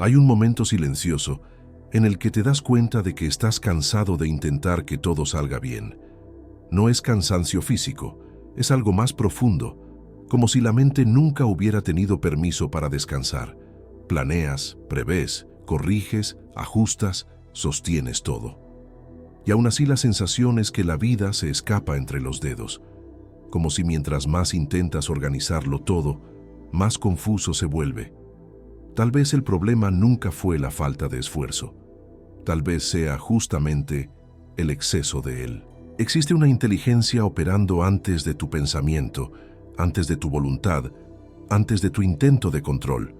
Hay un momento silencioso en el que te das cuenta de que estás cansado de intentar que todo salga bien. No es cansancio físico, es algo más profundo, como si la mente nunca hubiera tenido permiso para descansar. Planeas, prevés, corriges, ajustas, sostienes todo. Y aún así la sensación es que la vida se escapa entre los dedos, como si mientras más intentas organizarlo todo, más confuso se vuelve. Tal vez el problema nunca fue la falta de esfuerzo. Tal vez sea justamente el exceso de él. Existe una inteligencia operando antes de tu pensamiento, antes de tu voluntad, antes de tu intento de control.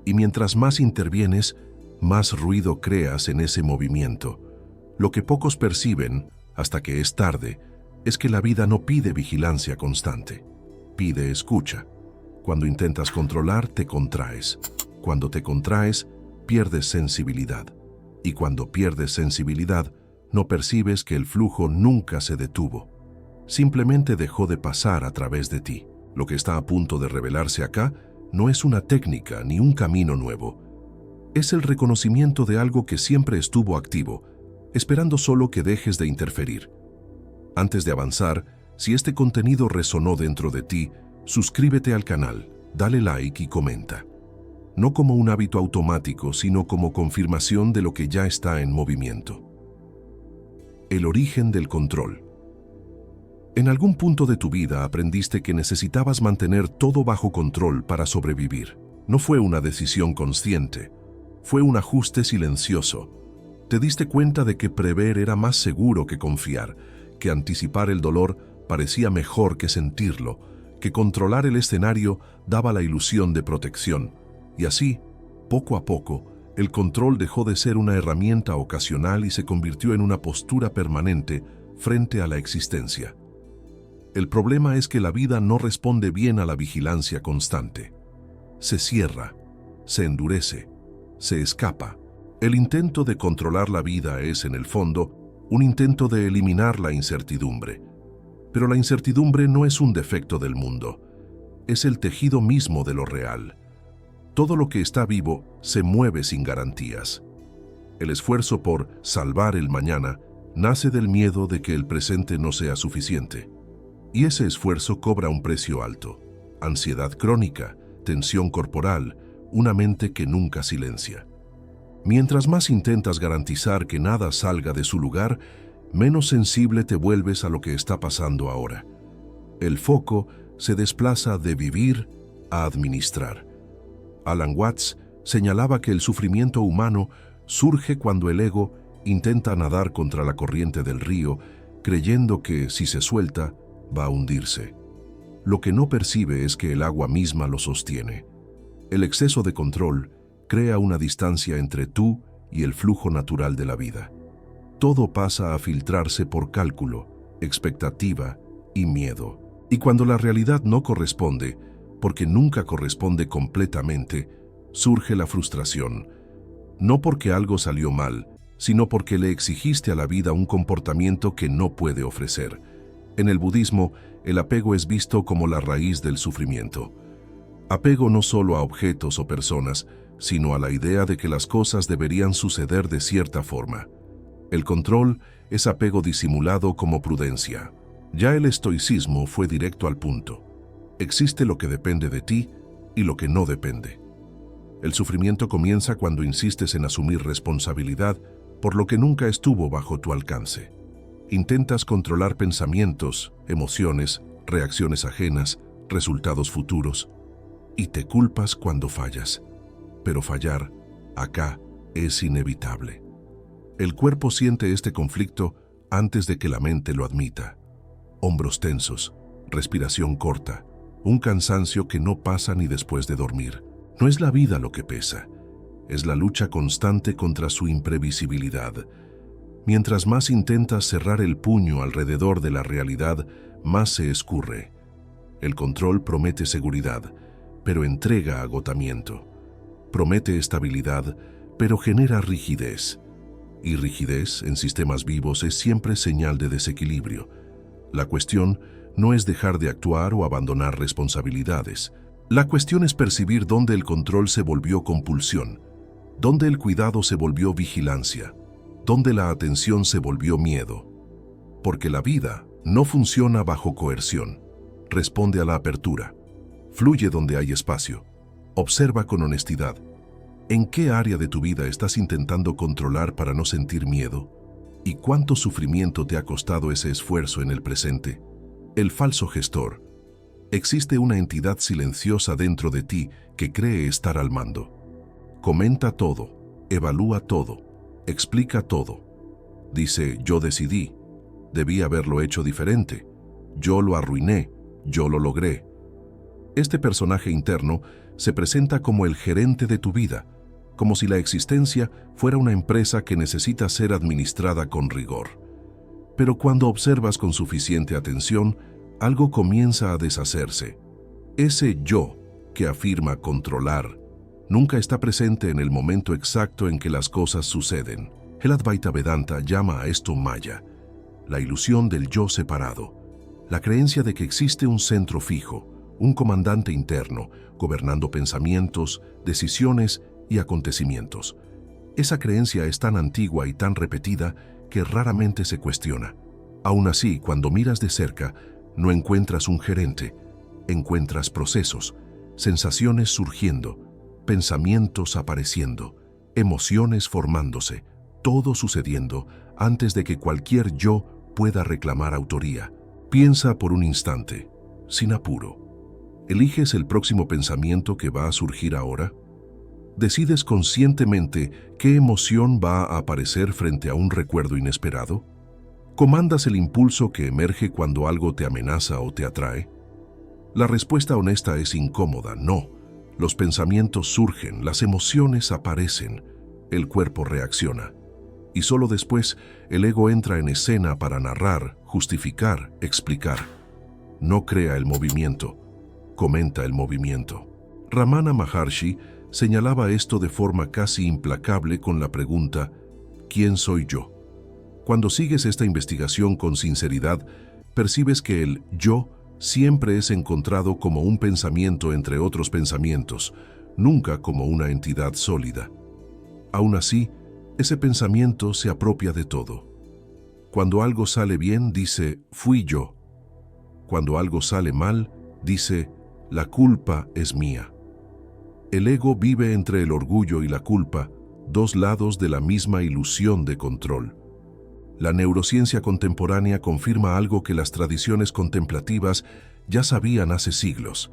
Y mientras más intervienes, más ruido creas en ese movimiento. Lo que pocos perciben, hasta que es tarde, es que la vida no pide vigilancia constante. Pide escucha. Cuando intentas controlar, te contraes. Cuando te contraes, pierdes sensibilidad. Y cuando pierdes sensibilidad, no percibes que el flujo nunca se detuvo. Simplemente dejó de pasar a través de ti. Lo que está a punto de revelarse acá no es una técnica ni un camino nuevo. Es el reconocimiento de algo que siempre estuvo activo, esperando solo que dejes de interferir. Antes de avanzar, si este contenido resonó dentro de ti, suscríbete al canal, dale like y comenta. No como un hábito automático, sino como confirmación de lo que ya está en movimiento. El origen del control. En algún punto de tu vida aprendiste que necesitabas mantener todo bajo control para sobrevivir. No fue una decisión consciente, fue un ajuste silencioso. Te diste cuenta de que prever era más seguro que confiar, que anticipar el dolor parecía mejor que sentirlo, que controlar el escenario daba la ilusión de protección. Y así, poco a poco, el control dejó de ser una herramienta ocasional y se convirtió en una postura permanente frente a la existencia. El problema es que la vida no responde bien a la vigilancia constante. Se cierra, se endurece, se escapa. El intento de controlar la vida es, en el fondo, un intento de eliminar la incertidumbre. Pero la incertidumbre no es un defecto del mundo, es el tejido mismo de lo real. Todo lo que está vivo se mueve sin garantías. El esfuerzo por salvar el mañana nace del miedo de que el presente no sea suficiente. Y ese esfuerzo cobra un precio alto: ansiedad crónica, tensión corporal, una mente que nunca silencia. Mientras más intentas garantizar que nada salga de su lugar, menos sensible te vuelves a lo que está pasando ahora. El foco se desplaza de vivir a administrar. Alan Watts señalaba que el sufrimiento humano surge cuando el ego intenta nadar contra la corriente del río, creyendo que, si se suelta, va a hundirse. Lo que no percibe es que el agua misma lo sostiene. El exceso de control crea una distancia entre tú y el flujo natural de la vida. Todo pasa a filtrarse por cálculo, expectativa y miedo. Y cuando la realidad no corresponde, porque nunca corresponde completamente, surge la frustración. No porque algo salió mal, sino porque le exigiste a la vida un comportamiento que no puede ofrecer. En el budismo, el apego es visto como la raíz del sufrimiento. Apego no solo a objetos o personas, sino a la idea de que las cosas deberían suceder de cierta forma. El control es apego disimulado como prudencia. Ya el estoicismo fue directo al punto. Existe lo que depende de ti y lo que no depende. El sufrimiento comienza cuando insistes en asumir responsabilidad por lo que nunca estuvo bajo tu alcance. Intentas controlar pensamientos, emociones, reacciones ajenas, resultados futuros, y te culpas cuando fallas. Pero fallar, acá, es inevitable. El cuerpo siente este conflicto antes de que la mente lo admita. Hombros tensos, respiración corta, un cansancio que no pasa ni después de dormir. No es la vida lo que pesa, es la lucha constante contra su imprevisibilidad. Mientras más intentas cerrar el puño alrededor de la realidad, más se escurre. El control promete seguridad, pero entrega agotamiento. Promete estabilidad, pero genera rigidez. Y rigidez en sistemas vivos es siempre señal de desequilibrio. La cuestión no es dejar de actuar o abandonar responsabilidades. La cuestión es percibir dónde el control se volvió compulsión, donde el cuidado se volvió vigilancia, donde la atención se volvió miedo. Porque la vida no funciona bajo coerción, responde a la apertura, fluye donde hay espacio, observa con honestidad. ¿En qué área de tu vida estás intentando controlar para no sentir miedo? ¿Y cuánto sufrimiento te ha costado ese esfuerzo en el presente? El falso gestor. Existe una entidad silenciosa dentro de ti que cree estar al mando. Comenta todo, evalúa todo, explica todo. Dice, yo decidí, debí haberlo hecho diferente, yo lo arruiné, yo lo logré. Este personaje interno se presenta como el gerente de tu vida, como si la existencia fuera una empresa que necesita ser administrada con rigor. Pero cuando observas con suficiente atención, algo comienza a deshacerse. Ese yo que afirma controlar nunca está presente en el momento exacto en que las cosas suceden. El Advaita Vedanta llama a esto Maya, la ilusión del yo separado, la creencia de que existe un centro fijo, un comandante interno, gobernando pensamientos, decisiones y acontecimientos. Esa creencia es tan antigua y tan repetida que raramente se cuestiona. Aún así, cuando miras de cerca, no encuentras un gerente, encuentras procesos, sensaciones surgiendo, pensamientos apareciendo, emociones formándose, todo sucediendo antes de que cualquier yo pueda reclamar autoría. Piensa por un instante, sin apuro. ¿Eliges el próximo pensamiento que va a surgir ahora? ¿Decides conscientemente qué emoción va a aparecer frente a un recuerdo inesperado? ¿Comandas el impulso que emerge cuando algo te amenaza o te atrae? La respuesta honesta es incómoda, no. Los pensamientos surgen, las emociones aparecen, el cuerpo reacciona. Y solo después el ego entra en escena para narrar, justificar, explicar. No crea el movimiento, comenta el movimiento. Ramana Maharshi señalaba esto de forma casi implacable con la pregunta, ¿quién soy yo? Cuando sigues esta investigación con sinceridad, percibes que el yo siempre es encontrado como un pensamiento entre otros pensamientos, nunca como una entidad sólida. Aún así, ese pensamiento se apropia de todo. Cuando algo sale bien, dice, fui yo. Cuando algo sale mal, dice, la culpa es mía. El ego vive entre el orgullo y la culpa, dos lados de la misma ilusión de control. La neurociencia contemporánea confirma algo que las tradiciones contemplativas ya sabían hace siglos.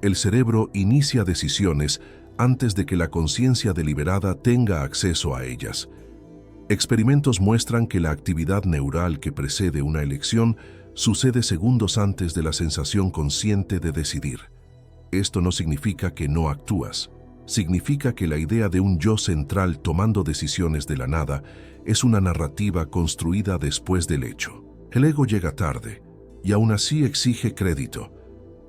El cerebro inicia decisiones antes de que la conciencia deliberada tenga acceso a ellas. Experimentos muestran que la actividad neural que precede una elección sucede segundos antes de la sensación consciente de decidir. Esto no significa que no actúas. Significa que la idea de un yo central tomando decisiones de la nada es una narrativa construida después del hecho. El ego llega tarde y aún así exige crédito.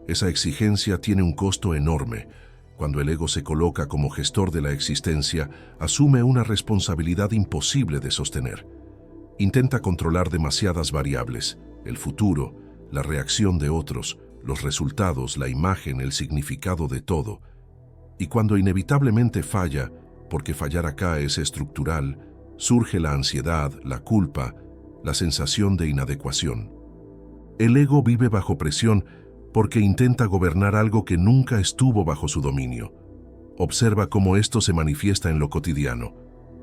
Esa exigencia tiene un costo enorme. Cuando el ego se coloca como gestor de la existencia, asume una responsabilidad imposible de sostener. Intenta controlar demasiadas variables, el futuro, la reacción de otros, los resultados, la imagen, el significado de todo. Y cuando inevitablemente falla, porque fallar acá es estructural, surge la ansiedad, la culpa, la sensación de inadecuación. El ego vive bajo presión porque intenta gobernar algo que nunca estuvo bajo su dominio. Observa cómo esto se manifiesta en lo cotidiano.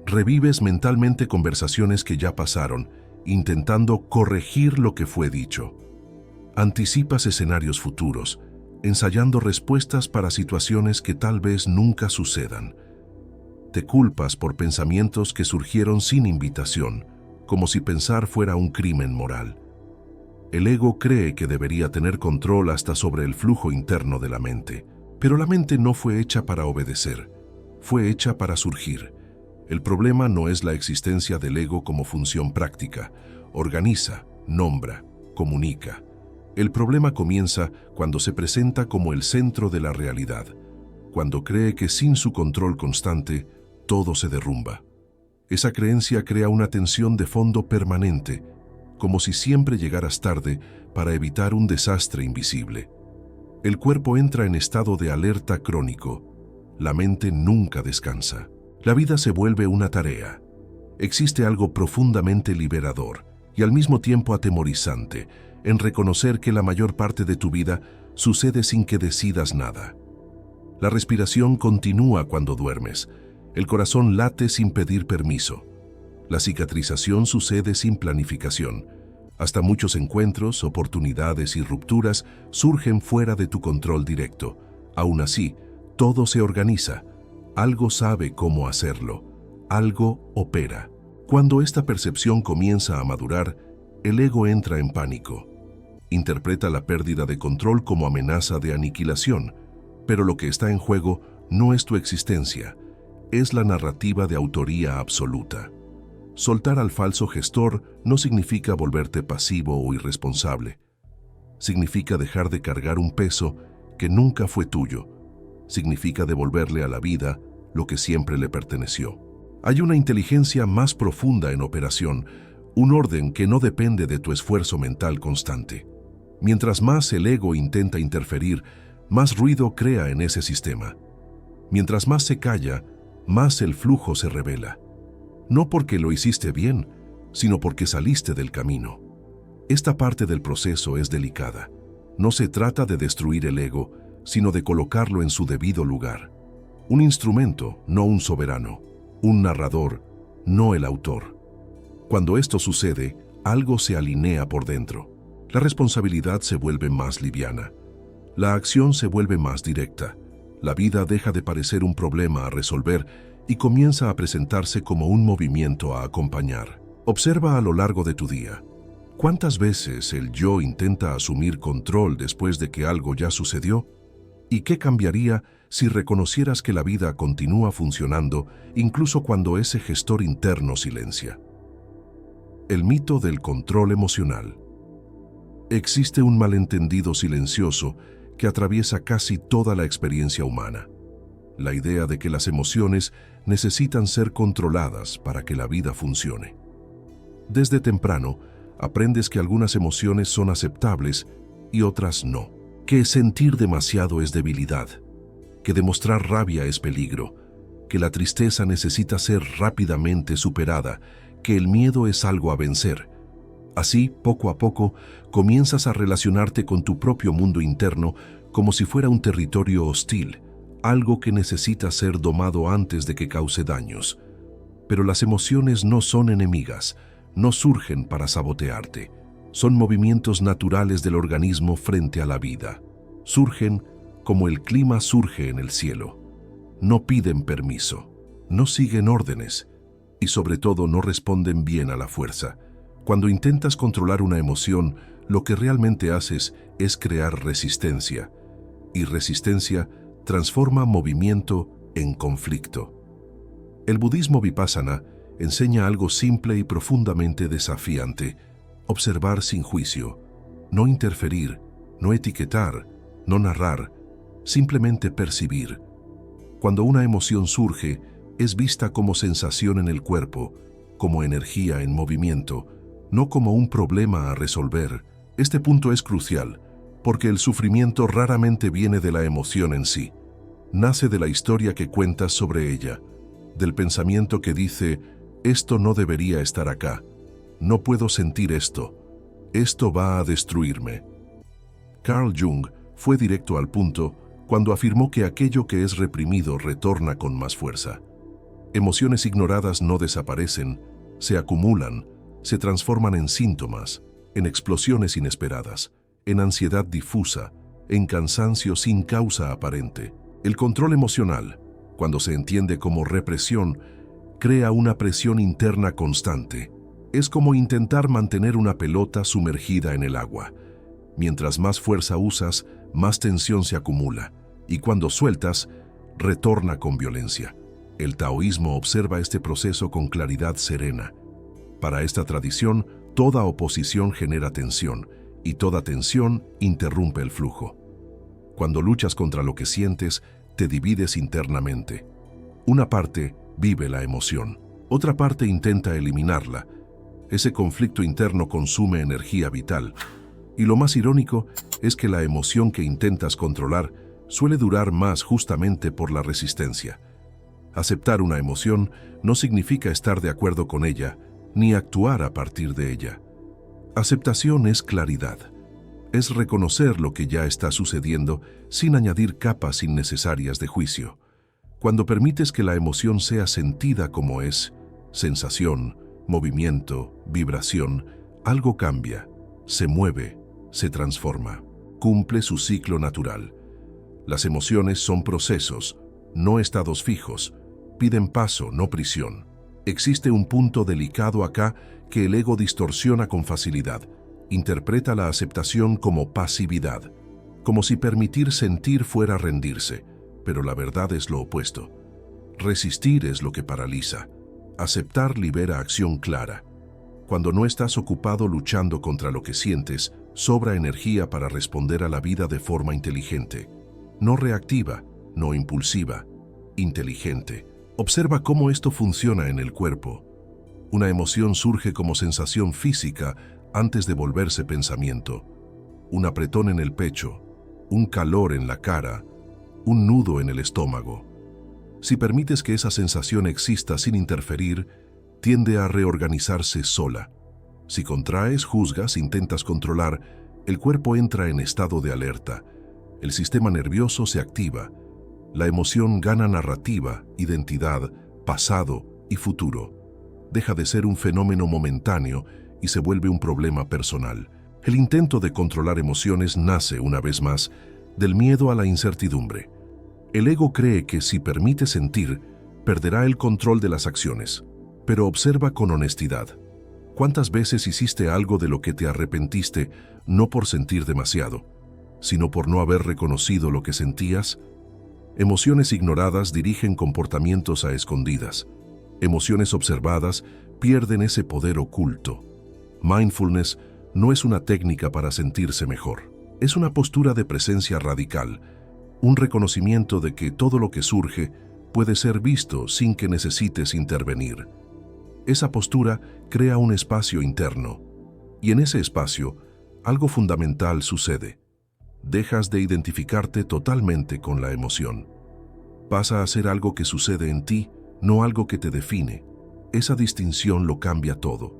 Revives mentalmente conversaciones que ya pasaron, intentando corregir lo que fue dicho. Anticipas escenarios futuros, ensayando respuestas para situaciones que tal vez nunca sucedan. Te culpas por pensamientos que surgieron sin invitación, como si pensar fuera un crimen moral. El ego cree que debería tener control hasta sobre el flujo interno de la mente, pero la mente no fue hecha para obedecer, fue hecha para surgir. El problema no es la existencia del ego como función práctica, organiza, nombra, comunica. El problema comienza cuando se presenta como el centro de la realidad, cuando cree que sin su control constante, todo se derrumba. Esa creencia crea una tensión de fondo permanente, como si siempre llegaras tarde para evitar un desastre invisible. El cuerpo entra en estado de alerta crónico. La mente nunca descansa. La vida se vuelve una tarea. Existe algo profundamente liberador y al mismo tiempo atemorizante en reconocer que la mayor parte de tu vida sucede sin que decidas nada. La respiración continúa cuando duermes. El corazón late sin pedir permiso. La cicatrización sucede sin planificación. Hasta muchos encuentros, oportunidades y rupturas surgen fuera de tu control directo. Aún así, todo se organiza. Algo sabe cómo hacerlo. Algo opera. Cuando esta percepción comienza a madurar, el ego entra en pánico. Interpreta la pérdida de control como amenaza de aniquilación, pero lo que está en juego no es tu existencia, es la narrativa de autoría absoluta. Soltar al falso gestor no significa volverte pasivo o irresponsable. Significa dejar de cargar un peso que nunca fue tuyo. Significa devolverle a la vida lo que siempre le perteneció. Hay una inteligencia más profunda en operación, un orden que no depende de tu esfuerzo mental constante. Mientras más el ego intenta interferir, más ruido crea en ese sistema. Mientras más se calla, más el flujo se revela. No porque lo hiciste bien, sino porque saliste del camino. Esta parte del proceso es delicada. No se trata de destruir el ego, sino de colocarlo en su debido lugar. Un instrumento, no un soberano. Un narrador, no el autor. Cuando esto sucede, algo se alinea por dentro. La responsabilidad se vuelve más liviana. La acción se vuelve más directa. La vida deja de parecer un problema a resolver y comienza a presentarse como un movimiento a acompañar. Observa a lo largo de tu día. ¿Cuántas veces el yo intenta asumir control después de que algo ya sucedió? ¿Y qué cambiaría si reconocieras que la vida continúa funcionando incluso cuando ese gestor interno silencia? El mito del control emocional. Existe un malentendido silencioso que atraviesa casi toda la experiencia humana. La idea de que las emociones necesitan ser controladas para que la vida funcione. Desde temprano, aprendes que algunas emociones son aceptables y otras no. Que sentir demasiado es debilidad. Que demostrar rabia es peligro. Que la tristeza necesita ser rápidamente superada. Que el miedo es algo a vencer. Así, poco a poco, comienzas a relacionarte con tu propio mundo interno como si fuera un territorio hostil, algo que necesita ser domado antes de que cause daños. Pero las emociones no son enemigas, no surgen para sabotearte. Son movimientos naturales del organismo frente a la vida. Surgen como el clima surge en el cielo. No piden permiso, no siguen órdenes y sobre todo no responden bien a la fuerza. Cuando intentas controlar una emoción, lo que realmente haces es crear resistencia. Y resistencia transforma movimiento en conflicto. El budismo vipassana enseña algo simple y profundamente desafiante: observar sin juicio, no interferir, no etiquetar, no narrar, simplemente percibir. Cuando una emoción surge, es vista como sensación en el cuerpo, como energía en movimiento, no como un problema a resolver. Este punto es crucial, porque el sufrimiento raramente viene de la emoción en sí. Nace de la historia que cuentas sobre ella, del pensamiento que dice: esto no debería estar acá, no puedo sentir esto va a destruirme. Carl Jung fue directo al punto cuando afirmó que aquello que es reprimido retorna con más fuerza. Emociones ignoradas no desaparecen, se acumulan, se transforman en síntomas, en explosiones inesperadas, en ansiedad difusa, en cansancio sin causa aparente. El control emocional, cuando se entiende como represión, crea una presión interna constante. Es como intentar mantener una pelota sumergida en el agua. Mientras más fuerza usas, más tensión se acumula, y cuando sueltas, retorna con violencia. El taoísmo observa este proceso con claridad serena. Para esta tradición, toda oposición genera tensión, y toda tensión interrumpe el flujo. Cuando luchas contra lo que sientes, te divides internamente. Una parte vive la emoción, otra parte intenta eliminarla. Ese conflicto interno consume energía vital. Y lo más irónico es que la emoción que intentas controlar suele durar más justamente por la resistencia. Aceptar una emoción no significa estar de acuerdo con ella, ni actuar a partir de ella. Aceptación es claridad. Es reconocer lo que ya está sucediendo sin añadir capas innecesarias de juicio. Cuando permites que la emoción sea sentida como es, sensación, movimiento, vibración, algo cambia, se mueve, se transforma, cumple su ciclo natural. Las emociones son procesos, no estados fijos, piden paso, no prisión. Existe un punto delicado acá que el ego distorsiona con facilidad. Interpreta la aceptación como pasividad, como si permitir sentir fuera rendirse, pero la verdad es lo opuesto. Resistir es lo que paraliza. Aceptar libera acción clara. Cuando no estás ocupado luchando contra lo que sientes, sobra energía para responder a la vida de forma inteligente. No reactiva, no impulsiva, inteligente. Observa cómo esto funciona en el cuerpo. Una emoción surge como sensación física antes de volverse pensamiento. Un apretón en el pecho, un calor en la cara, un nudo en el estómago. Si permites que esa sensación exista sin interferir, tiende a reorganizarse sola. Si contraes, juzgas, intentas controlar, el cuerpo entra en estado de alerta. El sistema nervioso se activa. La emoción gana narrativa, identidad, pasado y futuro. Deja de ser un fenómeno momentáneo y se vuelve un problema personal. El intento de controlar emociones nace, una vez más, del miedo a la incertidumbre. El ego cree que si permite sentir, perderá el control de las acciones. Pero observa con honestidad. ¿Cuántas veces hiciste algo de lo que te arrepentiste no por sentir demasiado, sino por no haber reconocido lo que sentías? Emociones ignoradas dirigen comportamientos a escondidas. Emociones observadas pierden ese poder oculto. Mindfulness no es una técnica para sentirse mejor. Es una postura de presencia radical, un reconocimiento de que todo lo que surge puede ser visto sin que necesites intervenir. Esa postura crea un espacio interno, y en ese espacio algo fundamental sucede. Dejas de identificarte totalmente con la emoción. Pasa a ser algo que sucede en ti, no algo que te define. Esa distinción lo cambia todo.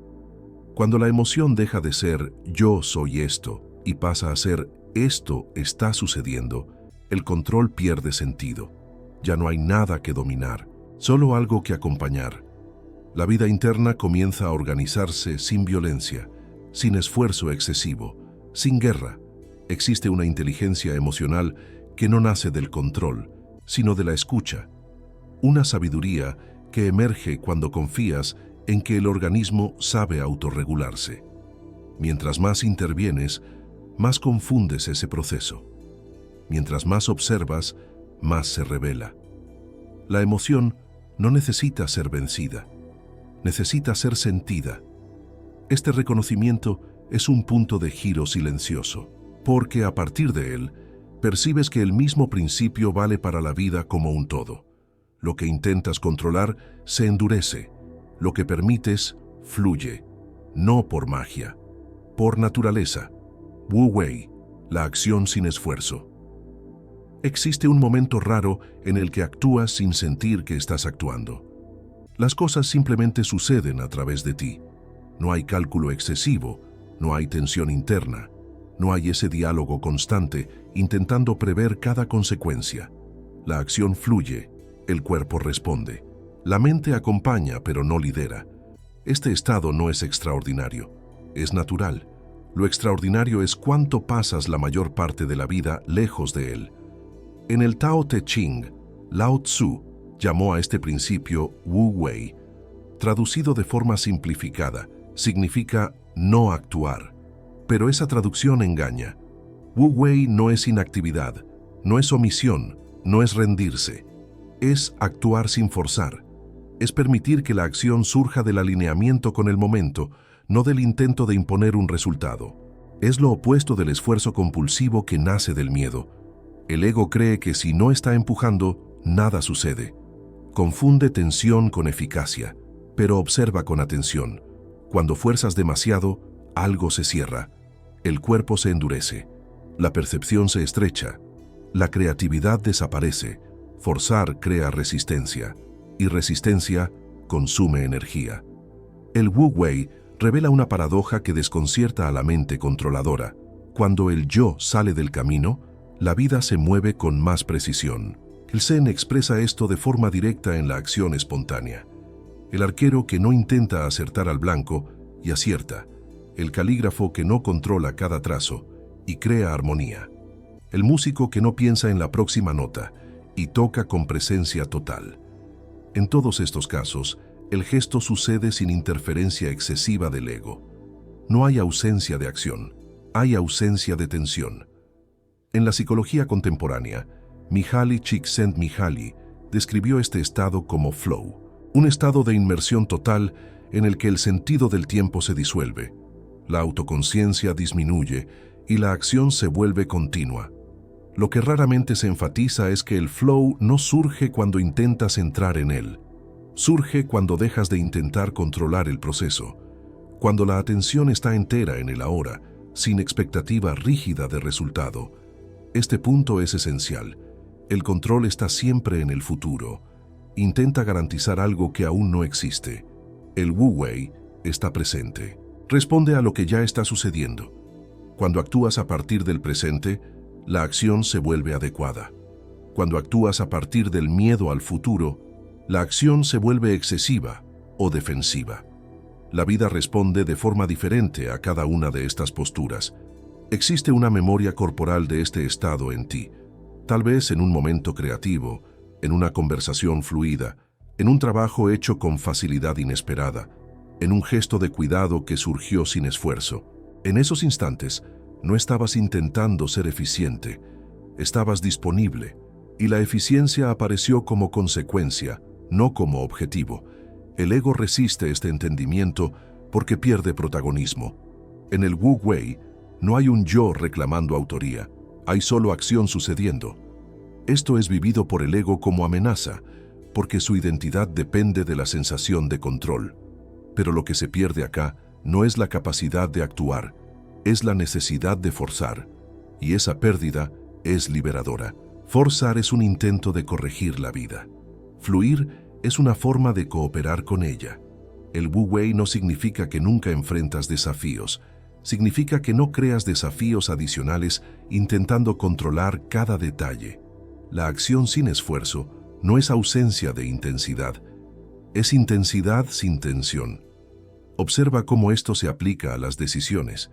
Cuando la emoción deja de ser yo soy esto y pasa a ser esto está sucediendo, el control pierde sentido. Ya no hay nada que dominar, solo algo que acompañar. La vida interna comienza a organizarse sin violencia, sin esfuerzo excesivo, sin guerra. Existe una inteligencia emocional que no nace del control, sino de la escucha. Una sabiduría que emerge cuando confías en que el organismo sabe autorregularse. Mientras más intervienes, más confundes ese proceso. Mientras más observas, más se revela. La emoción no necesita ser vencida, necesita ser sentida. Este reconocimiento es un punto de giro silencioso, porque a partir de él, percibes que el mismo principio vale para la vida como un todo. Lo que intentas controlar se endurece, lo que permites fluye, no por magia, por naturaleza. Wu Wei, la acción sin esfuerzo. Existe un momento raro en el que actúas sin sentir que estás actuando. Las cosas simplemente suceden a través de ti. No hay cálculo excesivo, no hay tensión interna, no hay ese diálogo constante intentando prever cada consecuencia. La acción fluye, el cuerpo responde. La mente acompaña pero no lidera. Este estado no es extraordinario, es natural. Lo extraordinario es cuánto pasas la mayor parte de la vida lejos de él. En el Tao Te Ching, Lao Tzu llamó a este principio Wu Wei. Traducido de forma simplificada, significa no actuar. Pero esa traducción engaña. Wu Wei no es inactividad, no es omisión, no es rendirse. Es actuar sin forzar. Es permitir que la acción surja del alineamiento con el momento, no del intento de imponer un resultado. Es lo opuesto del esfuerzo compulsivo que nace del miedo. El ego cree que si no está empujando, nada sucede. Confunde tensión con eficacia, pero observa con atención. Cuando fuerzas demasiado, algo se cierra. El cuerpo se endurece. La percepción se estrecha. La creatividad desaparece. Forzar crea resistencia. y resistencia consume energía. El Wu Wei revela una paradoja que desconcierta a la mente controladora. Cuando el yo sale del camino, la vida se mueve con más precisión. El Zen expresa esto de forma directa en la acción espontánea. El arquero que no intenta acertar al blanco y acierta. El calígrafo que no controla cada trazo y crea armonía. El músico que no piensa en la próxima nota y toca con presencia total. En todos estos casos, el gesto sucede sin interferencia excesiva del ego. No hay ausencia de acción, hay ausencia de tensión. En la psicología contemporánea, Mihaly Csikszentmihalyi describió este estado como flow, un estado de inmersión total en el que el sentido del tiempo se disuelve, la autoconciencia disminuye y la acción se vuelve continua. Lo que raramente se enfatiza es que el flow no surge cuando intentas entrar en él. Surge cuando dejas de intentar controlar el proceso, cuando la atención está entera en el ahora, sin expectativa rígida de resultado. Este punto es esencial. El control está siempre en el futuro. Intenta garantizar algo que aún no existe. El Wu Wei está presente. Responde a lo que ya está sucediendo. Cuando actúas a partir del presente, la acción se vuelve adecuada. Cuando actúas a partir del miedo al futuro, la acción se vuelve excesiva o defensiva. La vida responde de forma diferente a cada una de estas posturas. Existe una memoria corporal de este estado en ti, tal vez en un momento creativo, en una conversación fluida, en un trabajo hecho con facilidad inesperada, en un gesto de cuidado que surgió sin esfuerzo. En esos instantes, no estabas intentando ser eficiente, estabas disponible, y la eficiencia apareció como consecuencia, no como objetivo. El ego resiste este entendimiento porque pierde protagonismo. En el Wu Wei no hay un yo reclamando autoría, hay solo acción sucediendo. Esto es vivido por el ego como amenaza, porque su identidad depende de la sensación de control. Pero lo que se pierde acá no es la capacidad de actuar, es la necesidad de forzar, y esa pérdida es liberadora. Forzar es un intento de corregir la vida. Fluir es una forma de cooperar con ella. El Wu Wei no significa que nunca enfrentas desafíos, significa que no creas desafíos adicionales intentando controlar cada detalle. La acción sin esfuerzo no es ausencia de intensidad, es intensidad sin tensión. Observa cómo esto se aplica a las decisiones.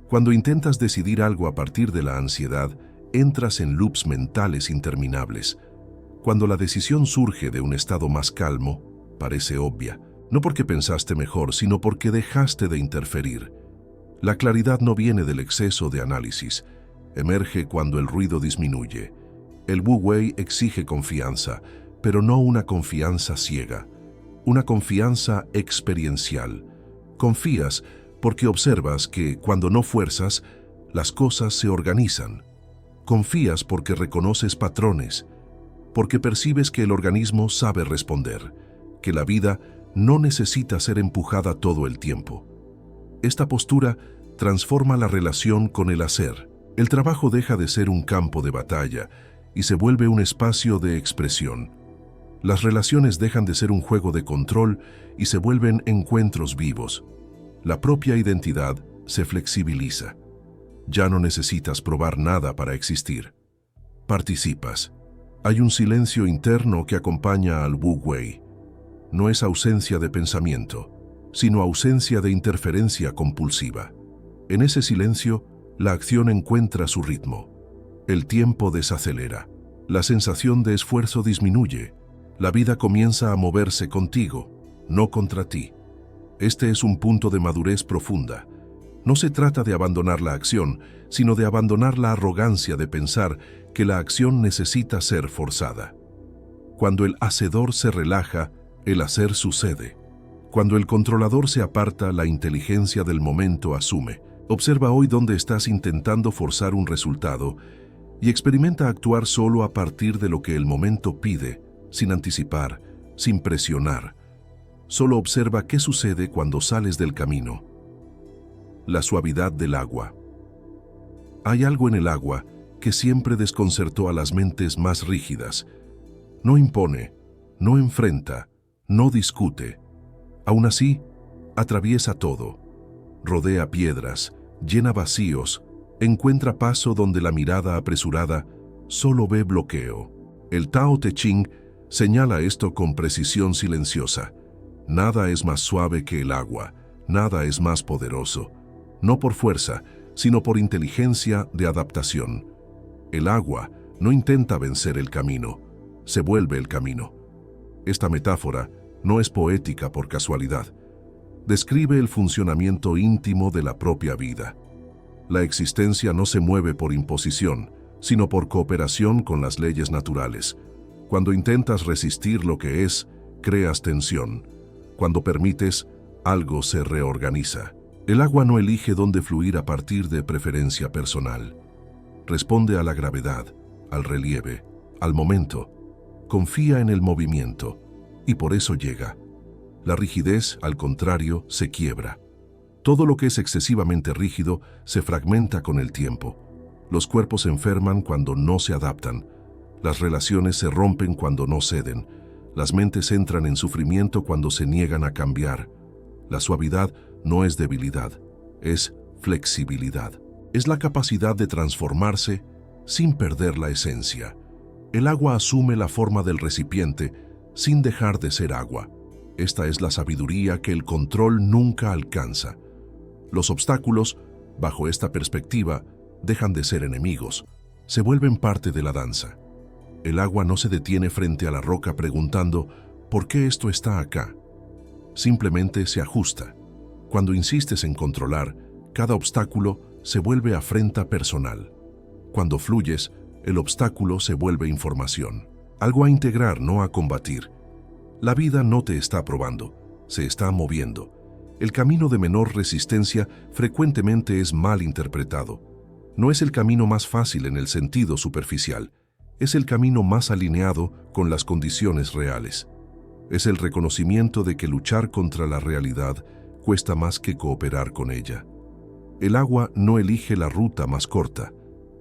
Cuando intentas decidir algo a partir de la ansiedad, entras en loops mentales interminables. Cuando la decisión surge de un estado más calmo, parece obvia, no porque pensaste mejor, sino porque dejaste de interferir. La claridad no viene del exceso de análisis, emerge cuando el ruido disminuye. El Wu Wei exige confianza, pero no una confianza ciega, una confianza experiencial. Confías porque observas que, cuando no fuerzas, las cosas se organizan. Confías porque reconoces patrones, porque percibes que el organismo sabe responder, que la vida no necesita ser empujada todo el tiempo. Esta postura transforma la relación con el hacer. El trabajo deja de ser un campo de batalla y se vuelve un espacio de expresión. Las relaciones dejan de ser un juego de control y se vuelven encuentros vivos. La propia identidad se flexibiliza. Ya no necesitas probar nada para existir. Participas. Hay un silencio interno que acompaña al Wu Wei. No es ausencia de pensamiento, sino ausencia de interferencia compulsiva. En ese silencio, la acción encuentra su ritmo. El tiempo desacelera. La sensación de esfuerzo disminuye. La vida comienza a moverse contigo, no contra ti. Este es un punto de madurez profunda. No se trata de abandonar la acción, sino de abandonar la arrogancia de pensar que la acción necesita ser forzada. Cuando el hacedor se relaja, el hacer sucede. Cuando el controlador se aparta, la inteligencia del momento asume. Observa hoy dónde estás intentando forzar un resultado y experimenta actuar solo a partir de lo que el momento pide, sin anticipar, sin presionar. Solo observa qué sucede cuando sales del camino. La suavidad del agua. Hay algo en el agua que siempre desconcertó a las mentes más rígidas. No impone, no enfrenta, no discute. Aún así, atraviesa todo. Rodea piedras, llena vacíos, encuentra paso donde la mirada apresurada solo ve bloqueo. El Tao Te Ching señala esto con precisión silenciosa. Nada es más suave que el agua, nada es más poderoso, no por fuerza, sino por inteligencia de adaptación. El agua no intenta vencer el camino, se vuelve el camino. Esta metáfora no es poética por casualidad. Describe el funcionamiento íntimo de la propia vida. La existencia no se mueve por imposición, sino por cooperación con las leyes naturales. Cuando intentas resistir lo que es, creas tensión. Cuando permites, algo se reorganiza. El agua no elige dónde fluir a partir de preferencia personal. Responde a la gravedad, al relieve, al momento. Confía en el movimiento, y por eso llega. La rigidez, al contrario, se quiebra. Todo lo que es excesivamente rígido se fragmenta con el tiempo. Los cuerpos se enferman cuando no se adaptan. Las relaciones se rompen cuando no ceden. Las mentes entran en sufrimiento cuando se niegan a cambiar. La suavidad no es debilidad, es flexibilidad. Es la capacidad de transformarse sin perder la esencia. El agua asume la forma del recipiente sin dejar de ser agua. Esta es la sabiduría que el control nunca alcanza. Los obstáculos, bajo esta perspectiva, dejan de ser enemigos, se vuelven parte de la danza. El agua no se detiene frente a la roca preguntando ¿por qué esto está acá? Simplemente se ajusta. Cuando insistes en controlar, cada obstáculo se vuelve afrenta personal. Cuando fluyes, el obstáculo se vuelve información. Algo a integrar, no a combatir. La vida no te está probando, se está moviendo. El camino de menor resistencia frecuentemente es mal interpretado. No es el camino más fácil en el sentido superficial, es el camino más alineado con las condiciones reales. Es el reconocimiento de que luchar contra la realidad cuesta más que cooperar con ella. El agua no elige la ruta más corta,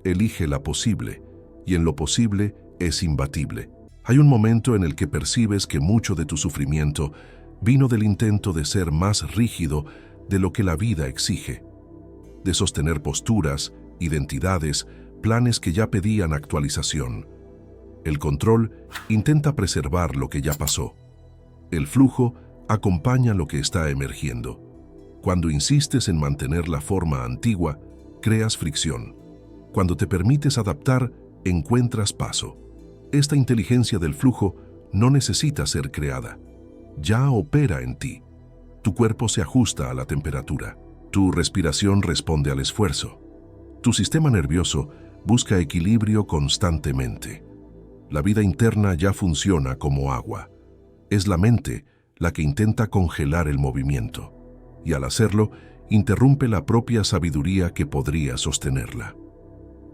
elige la posible, y en lo posible es imbatible. Hay un momento en el que percibes que mucho de tu sufrimiento vino del intento de ser más rígido de lo que la vida exige, de sostener posturas, identidades, planes que ya pedían actualización. El control intenta preservar lo que ya pasó. El flujo acompaña lo que está emergiendo. Cuando insistes en mantener la forma antigua, creas fricción. Cuando te permites adaptar, encuentras paso. Esta inteligencia del flujo no necesita ser creada. Ya opera en ti. Tu cuerpo se ajusta a la temperatura. Tu respiración responde al esfuerzo. Tu sistema nervioso busca equilibrio constantemente. La vida interna ya funciona como agua. Es la mente la que intenta congelar el movimiento, y al hacerlo, interrumpe la propia sabiduría que podría sostenerla.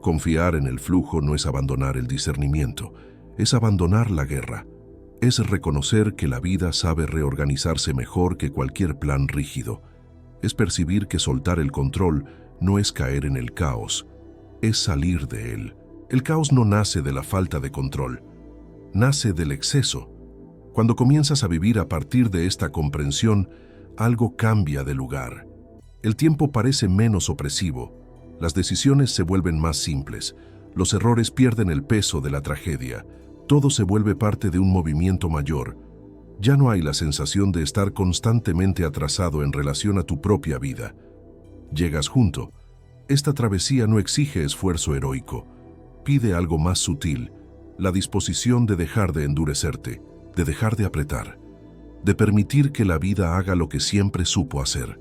Confiar en el flujo no es abandonar el discernimiento, es abandonar la guerra. Es reconocer que la vida sabe reorganizarse mejor que cualquier plan rígido. Es percibir que soltar el control no es caer en el caos, es salir de él. El caos no nace de la falta de control, nace del exceso. Cuando comienzas a vivir a partir de esta comprensión, algo cambia de lugar. El tiempo parece menos opresivo, las decisiones se vuelven más simples, los errores pierden el peso de la tragedia, todo se vuelve parte de un movimiento mayor. Ya no hay la sensación de estar constantemente atrasado en relación a tu propia vida. Llegas junto. Esta travesía no exige esfuerzo heroico, pide algo más sutil, la disposición de dejar de endurecerte, de dejar de apretar, de permitir que la vida haga lo que siempre supo hacer.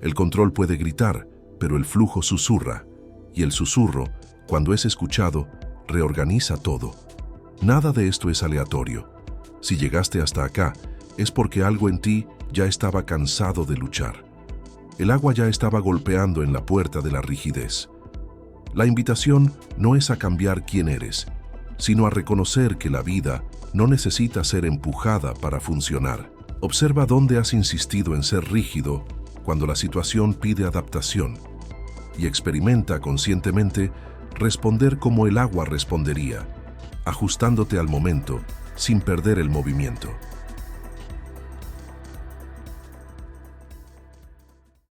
El control puede gritar, pero el flujo susurra, y el susurro, cuando es escuchado, reorganiza todo. Nada de esto es aleatorio. Si llegaste hasta acá, es porque algo en ti ya estaba cansado de luchar. El agua ya estaba golpeando en la puerta de la rigidez. La invitación no es a cambiar quién eres, sino a reconocer que la vida no necesita ser empujada para funcionar. Observa dónde has insistido en ser rígido cuando la situación pide adaptación y experimenta conscientemente responder como el agua respondería, ajustándote al momento sin perder el movimiento.